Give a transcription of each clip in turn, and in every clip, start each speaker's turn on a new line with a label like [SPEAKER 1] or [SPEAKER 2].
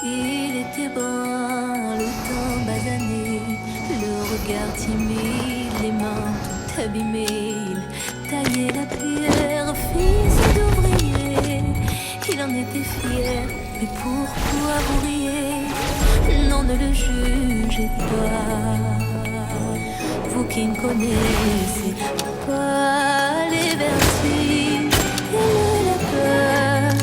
[SPEAKER 1] Il était brun, le teint basané, le regard timide, les mains tout abîmées. Il taillait la pierre, fils d'ouvrier. Il en était fier, mais pourquoi vous riez? Non, ne le jugez pas, vous qui ne connaissez pas les vertiges et la peur.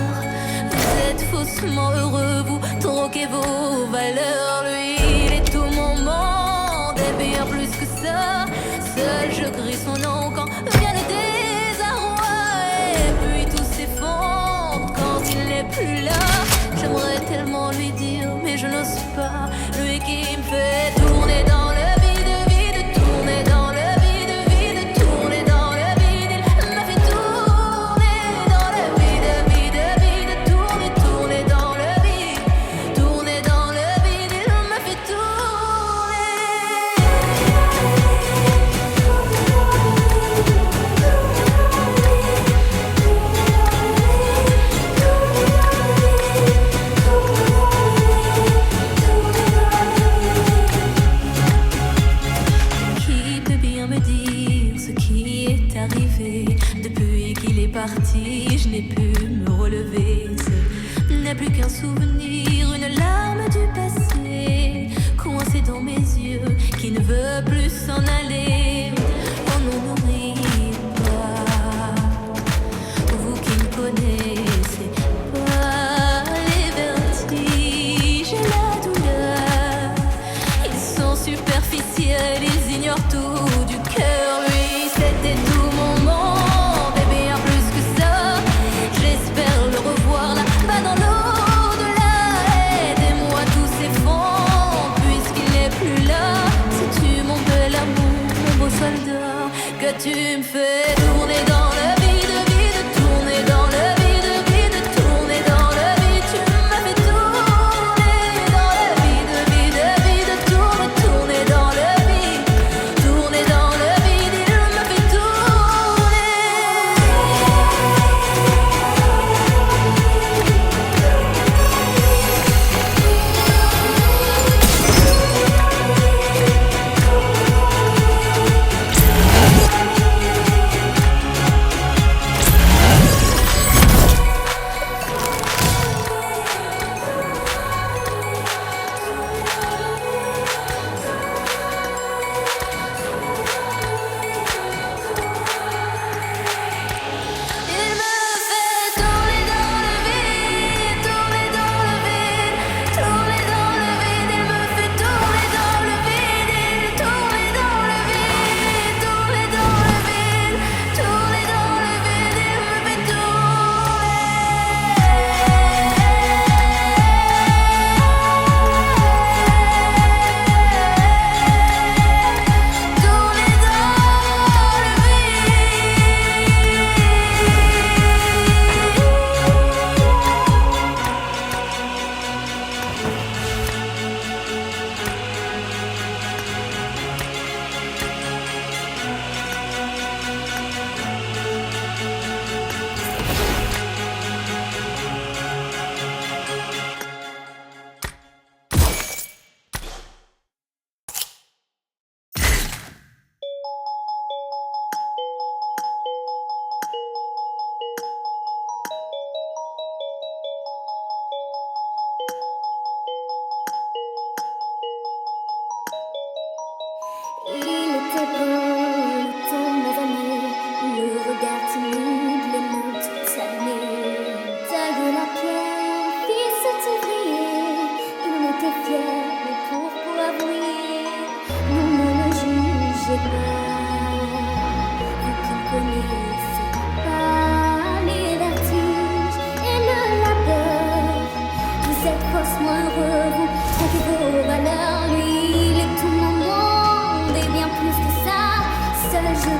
[SPEAKER 1] Vous êtes faussement heureux, vous troquez vos valeurs. Lui, il est tout mon monde, et bien plus que ça. Seul je crie son nom quand vient le désarroi. Et puis tout s'effondre quand il n'est plus là. J'aimerais tellement lui dire, mais je n'ose pas. Lui qui me fait tourner dans le vide, vide, tourner dans le vide, vide, tourner dans le vide. Il m'a fait tourner dans le vide, vide, vide, tourner, tourner dans le vide, tourner dans le vide. Il m'a fait Qui peut bien me dire ce qui est arrivé? Depuis qu'il est parti, je n'ai pu me relever. Ce n'est plus qu'un souvenir, une larme du passé, coincée dans mes yeux, qui ne veut plus s'en aller. Oh non, n'oubliez pas, vous qui ne connaissez pas les vertiges et la douleur. Ils sont superficiels, ils ignorent tout du cœur. Lui, c'était tout mon monde, et bien plus que ça. J'espère le revoir là-bas dans l'au-delà. Aidez-moi, tout s'effondre puisqu'il n'est plus là. Sais-tu, mon bel amour, mon beau soldat, que tu me fais tourner dans le vide, vide, tourner dans le vide, vide, tourner dans le vide. Tu m'as fait tourner dans le vide, vide, vide, tourner, tourner dans le vide, tourner dans le vide. Il m'a fait
[SPEAKER 2] Il était brun, le teint basané, le regard timide, les mains toutes abîmées. Taille la pierre, fils d'ouvrier. Il en était fier, mais pourquoi briller? Non, ne le jugez pas, vous qui ne connaissez pas les vertiges et le labeur. Vous êtes faussement heureux, vous troquez vos valeurs. Lui, il est tout mon monde, et bien plus que ça. Seul je